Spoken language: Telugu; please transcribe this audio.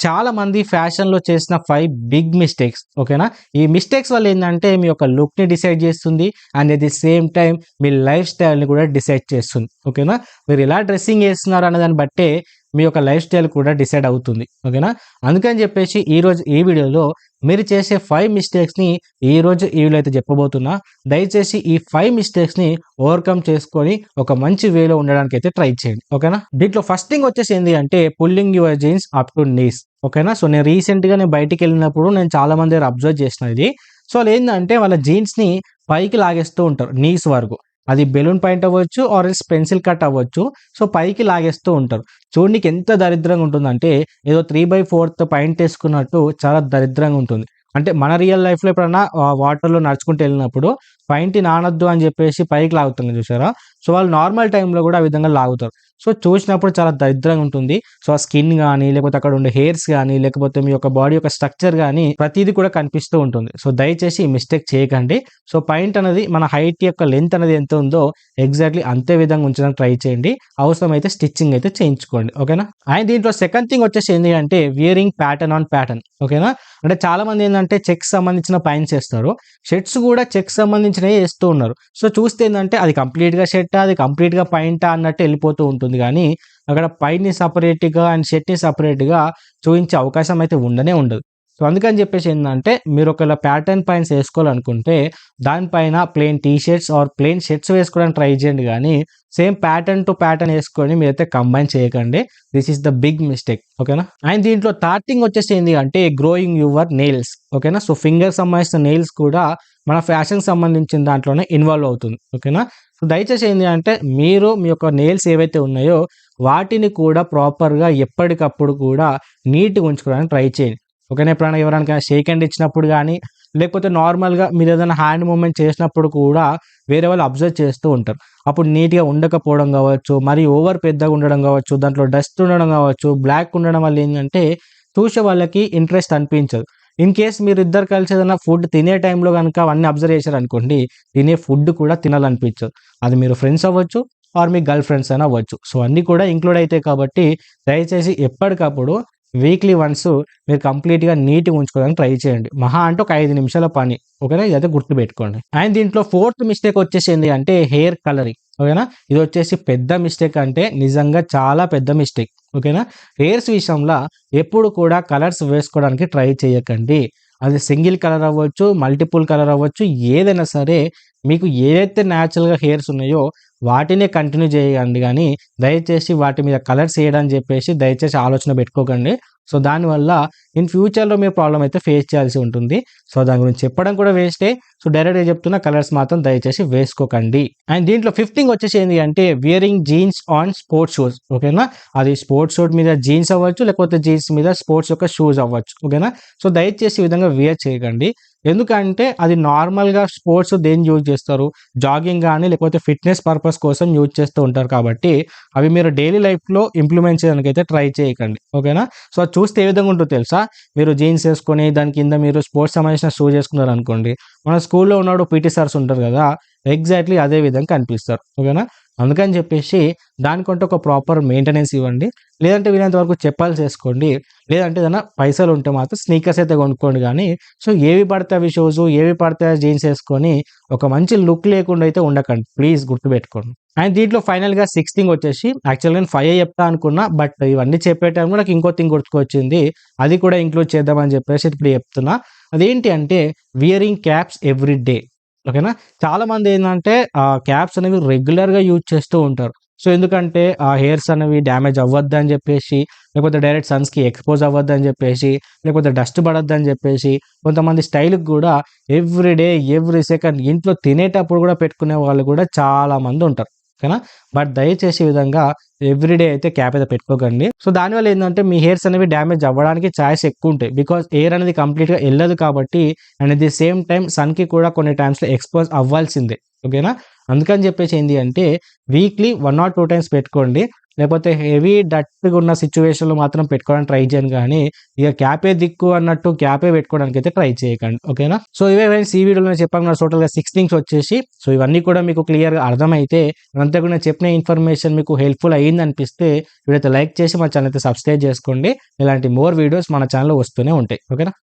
చాలా మంది ఫ్యాషన్‌లో చేసిన 5 బిగ్ మిస్టేక్స్ ఓకేనా? ఈ మిస్టేక్స్ వల్ల ఏందంటే మీ యొక్క లుక్‌ని డిసైడ్ చేస్తుంది. And at the same time me life స్టైల్‌ని కూడా డిసైడ్ చేస్తుంది. ఓకేనా? మీరు ఎలా డ్రెస్సింగ్ ఏస్తున్నారు అన్న దాన్ని బట్టే మీ యొక్క లైఫ్ స్టైల్ కూడా డిసైడ్ అవుతుంది. ఓకేనా? అందుకని చెప్పేసి ఈరోజు ఈ వీడియోలో మీరు చేసే 5 మిస్టేక్స్‌ని ఈరోజు ఈ వీడియోలో అయితే చెప్పబోతున్నా. దయచేసి ఈ 5 మిస్టేక్స్‌ని ఓవర్‌కమ్ చేసుకొని ఒక మంచి వేలో ఉండడానికైతే ట్రై చేయండి. ఓకేనా? దీంట్లో ఫస్ట్ థింగ్ వచ్చేసి ఏంది అంటే pulling your jeans up to knees. ఓకేనా? సో నేను రీసెంట్‌గా బయటికెళ్ళినప్పుడు నేను చాలా మంది దగ్గర అబ్జర్వ్ చేసిన ఇది. సో ఆళ్ళేందంటే వాళ్ళ జీన్స్‌ని పైకి లాగేస్తూ ఉంటారు నీస్ వరకు. అది బెలూన్ పాయింట్ అవ్వచ్చు ఆర్ ఎల్స్ పెన్సిల్ కట్ అవ్వచ్చు. సో పైకి లాగేస్తూ ఉంటారు. చూడనీకి ఎంత దరిద్రంగా ఉంటుందంటే ఏదో 3/4 పాయింట్ ఏసుకున్నట్టు చాలా దరిద్రంగా ఉంటుంది. అంటే మన రియల్ లైఫ్‌లో ఎప్పుడన్నా వాటర్‌లో నడుచుకుంటూ ఎళ్ళినప్పుడు పాయింట్‌ని నానొద్దు అని చెప్పేసి పైకి లాగుతాం చూసారా? సో వాళ్ళు నార్మల్ టైమ్‌లో కూడా ఆ విధంగా లాగుతారు. సో చూసినప్పుడు చాలా దరిద్రంగా ఉంటుంది. సో ఆ స్కిన్ గాని, లేకపోతే అక్కడ ఉండే హెయిర్స్ గాని, లేకపోతే మీ యొక్క బాడీ యొక్క స్ట్రక్చర్ గాని ప్రతీది కూడా కనిపిస్తూ ఉంటుంది. సో దయచేసి ఈ మిస్టేక్ చేయకండి. సో పాయింట్ అనేది మన హైట్ యొక్క లెంత్ అనేది ఎంత ఉందో ఎగ్జాక్ట్‌లీ అంతే విధంగా ఉంచడానికి ట్రై చేయండి. అవసరమైతే స్టిచ్చింగ్ అయితే చేయించుకోండి. ఓకేనా? అండ్ దీంట్లో సెకండ్ థింగ్ వచ్చేసి ఏంది అంటే వియరింగ్ ప్యాటర్న్ ఆన్ ప్యాటర్న్. ఓకేనా? అంటే చాలా మంది ఏందంటే చెక్స్ సంబంధించిన పాయింట్స్ ఏస్తారు. షర్ట్స్ కూడా చెక్స్ సంబంధించినవి ఏస్తూ ఉన్నారు. సో చూస్తే ఏందంటే అది కంప్లీట్‌గా షర్టా? అది కంప్లీట్‌గా పాయింటా? అన్నట్టు ఎళ్ళిపోతూ ఉంటుంది గానీ, అక్కడ పైని సెపరేట్‌గా అండ్ షర్ట్‌ని సెపరేట్‌గా చూయించే అవకాశం అయితే ఉండనే ఉండదు. సో అందుకని చెప్పేసి ఏందంటే మీరు ఒకవేళ ప్యాటర్న్ పాయింట్స్ ఏసుకోవాలనుకుంటే దానిపైన plain T shirts or plain shirts వేసుకోవడానికి ట్రై చేయండి గానీ, సేమ్ ప్యాటర్న్ టు ప్యాటర్న్ ఏసుకొని మీరైతే కంబైన్ చేయకండి. This is the big mistake. ఓకేనా? అండ్ దీంట్లో థర్డ్ థింగ్ వచ్చేసి ఏంది అంటే గ్రోయింగ్ యువర్ నెయిల్స్. ఓకేనా? సో ఫింగర్‌కి సంబంధించిన నెయిల్స్ కూడా మన ఫ్యాషన్‌కి సంబంధించిన దాంట్లోనే ఇన్వాల్వ్ అవుతుంది. ఓకేనా? సో దయచేసి ఏంది అంటే మీరు మీ యొక్క నెయిల్స్ ఏవైతే ఉన్నాయో వాటిని కూడా ప్రాపర్‌గా ఎప్పటికప్పుడు కూడా నీట్‌గా ఉంచుకోవడానికి ట్రై చేయండి. ఓకేనా? ఎప్పుడైనా ఎవరైనా షేక్ హ్యాండ్ ఇచ్చినప్పుడు గానీ, లేకపోతే నార్మల్‌గా మీరేదైనా హ్యాండ్ మూవ్‌మెంట్ చేసినప్పుడు కూడా వేరే వాళ్ళు అబ్జర్వ్ చేస్తూ ఉంటారు. అప్పుడు నీట్‌గా ఉండకపోవడం గావచ్చు, మరి ఓవర్ పెద్దగా ఉండడం గావచ్చు, దాంట్లో డస్ట్ ఉండడం గావచ్చు, బ్లాక్ ఉండడం వల్ల ఏందంటే చూసే వాళ్ళకి ఇంట్రెస్ట్ అనిపించదు. ఇన్ కేస్ మీరిద్దరు కలిసి ఏదైనా ఫుడ్ తినే టైంలో గనుక అవన్నీ అబ్జర్వ్ చేశారనుకోండి, తినే ఫుడ్ కూడా తినాలనిపించదు. అది మీరు ఫ్రెండ్స్ అవ్వచ్చు ఆర్ మీ గర్ల్ ఫ్రెండ్స్ అయినా అవ్వచ్చు. సో అన్నీ కూడా ఇంక్లూడ్ అయితాయి కాబట్టి దయచేసి ఎప్పటికప్పుడు వీక్లీ వన్స్ మీరు కంప్లీట్‌గా నీట్‌గా ఉంచుకోవడానికి ట్రై చేయండి. మహా అంటే ఒక 5 నిమిషాల పని. ఓకేనా? ఇదైతే గుర్తుపెట్టుకోండి. అండ్ దీంట్లో ఫోర్త్ మిస్టేక్ వచ్చేసి ఏంది అంటే హెయిర్ కలరింగ్. ఓకేనా? ఇదొచ్చేసి పెద్ద మిస్టేక్ అంటే నిజంగా చాలా పెద్ద మిస్టేక్. ఓకేనా? హెయిర్స్ విషయంలో ఎప్పుడు కూడా కలర్స్ వేసుకోవడానికి ట్రై చేయకండి. అది సింగిల్ కలర్ అవ్వచ్చు, మల్టిపుల్ కలర్ అవ్వచ్చు, ఏదైనా సరే మీకు ఏదైతే న్యాచురల్‌గా హెయిర్స్ ఉన్నాయో వాటినే కంటిన్యూ చేయండి గానీ, దయచేసి వాటి మీద కలర్స్ ఎయడని చెప్పేసి దయచేసి ఆలోచన పెట్టుకోకండి. సో దానివల్ల ఇన్ ఫ్యూచర్‌లో మీరు ప్రాబ్లమ్ అయితే ఫేస్ చేయాల్సి ఉంటుంది. సో దాని గురించి చెప్పడం కూడా వేస్టే. సో డైరెక్ట్‌గా చెప్తున్నా కలర్స్ మాత్రం దయచేసి వేసుకోకండి. అండ్ దీంట్లో ఫిఫ్త్ థింగ్ వచ్చేసి ఏంది అంటే wearing jeans on sports shoes. ఓకేనా? అది స్పోర్ట్స్ షూట్ మీద జీన్స్ అవ్వచ్చు, లేకపోతే జీన్స్ మీద స్పోర్ట్స్ యొక్క షూస్ అవ్వచ్చు. ఓకేనా? సో దయచేసి ఈ విధంగా వియర్ చేయకండి. ఎందుకంటే అది నార్మల్‌గా స్పోర్ట్స్ దేనికి యూజ్ చేస్తారు? జాగింగ్ గాని, లేకపోతే ఫిట్‌నెస్ పర్పస్ కోసం యూజ్ చేస్తూ ఉంటారు కాబట్టి, అవి మీరు డైలీ లైఫ్‌లో ఇంప్లిమెంట్ చేయడానికైతే ట్రై చేయకండి. ఓకేనా? సో అది చూస్తే ఏ విధంగా ఉంటదో తెలుసా? మీరు జీన్స్ ఏసుకొని దాని కింద మీరు స్పోర్ట్స్ సంబంధించిన షూస్ ఏసుకున్నారనుకోండి, మన స్కూల్‌లో ఉన్నప్పుడు పీటీ సార్స్ ఉంటారు గదా! ఎగ్జాక్ట్‌లీ అదే విధంగా కనిపిస్తారు. ఓకేనా? అందుకని చెప్పేసి దానికంటూ ఒక ప్రాపర్ మెయింటెనెన్స్ ఇవ్వండి. లేదంటే వీలైనంత వరకు చెప్పాల్సి ఏసుకోండి. లేదంటే ఏదైనా పైసలుంటే మాత్రం స్నీకర్స్ అయితే కొనుక్కోండి గానీ, సో ఏవి పడితే అవి షూసు, ఏవి పడితే అవి జీన్స్ ఏసుకొని ఒక మంచి లుక్ లేకుండా అయితే ఉండకండి. ప్లీజ్ గుర్తుపెట్టుకోండి. అండ్ దీంట్లో ఫైనల్‌గా సిక్స్త్ థింగ్ వచ్చేసి యాక్చువల్‌గా నేను 5 చెప్తా అనుకున్నా. బట్ ఇవన్నీ చెప్పే టైంలో నాకు ఇంకో థింగ్ గుర్తుకొచ్చింది. అది కూడా ఇంక్లూడ్ చేద్దామని చెప్పేసి ఇప్పుడు చెప్తున్నా. అదేంటి అంటే వియరింగ్ క్యాప్స్ ఎవ్రీ డే. ఓకేనా? చాలామంది ఏందంటే క్యాప్స్ అనేవి రెగ్యులర్‌గా యూజ్ చేస్తూ ఉంటారు. సో ఎందుకంటే ఆ హెయిర్స్ అనేవి డ్యామేజ్ అవ్వద్దని చెప్పేసి, లేకపోతే డైరెక్ట్ సన్స్‌కి ఎక్స్‌పోజ్ అవ్వద్దని చెప్పేసి, లేకపోతే డస్ట్ పడొద్దని చెప్పేసి, కొంతమంది స్టైల్‌కి గూడా ఎవ్రీ డే, ఎవ్రీ సెకండ్ ఇంట్లో తినేటప్పుడు గూడా పెట్టుకునే వాళ్ళు కూడా చాలా మందుంటారు. ఓకేనా? బట్ దయచేసి ఈ విధంగా ఎవ్రీ డే అయితే క్యాప్ అయితే పెట్టుకోకండి. సో దానివల్ల ఏందంటే మీ హెయిర్స్ అనేవి డ్యామేజ్ అవ్వడానికి ఛాన్స్ ఎక్కువుంటాయి. బికాజ్ ఎయిర్ అనేది కంప్లీట్‌గా ఎళ్ళదు కాబట్టి and at the same time సన్‌కి కూడా కొన్ని టైమ్స్‌లో ఎక్స్‌పోజ్ అవ్వాల్సిందే. ఓకేనా? అందుకని చెప్పేసి ఏంది అంటే వీక్లీ 1 ఆర్ 2 టైమ్స్ పెట్టుకోండి. లేకపోతే హెవీ డట్‌గా ఉన్న సిట్యుయేషన్‌లో మాత్రం పెట్టుకోవడానికి ట్రై చేయండి గానీ, ఇక క్యాపే దిక్కు అన్నట్టు క్యాపే పెట్టుకోవడానికైతే ట్రై చేయకండి. ఓకేనా? సో, ఇవే ఫ్రెండ్స్ ఈ వీడియోలో నేను చెప్పాను కదా టోటల్‌గా 6 థింగ్స్ వచ్చేసి. సో, ఇవన్నీ కూడా మీకు క్లియర్‌గా అర్థమైతే, ఇదంతా కూడా నేను చెప్పిన ఇన్ఫర్మేషన్ మీకు హెల్ప్‌ఫుల్ అయిందనిపిస్తే, వీడియోతో లైక్ చేసి మా ఛానెల్ అయితే సబ్స్క్రైబ్ చేసుకోండి. ఇలాంటి మోర్ వీడియోస్ మన ఛానెల్‌లో వస్తూనే ఉంటాయి. ఓకేనా?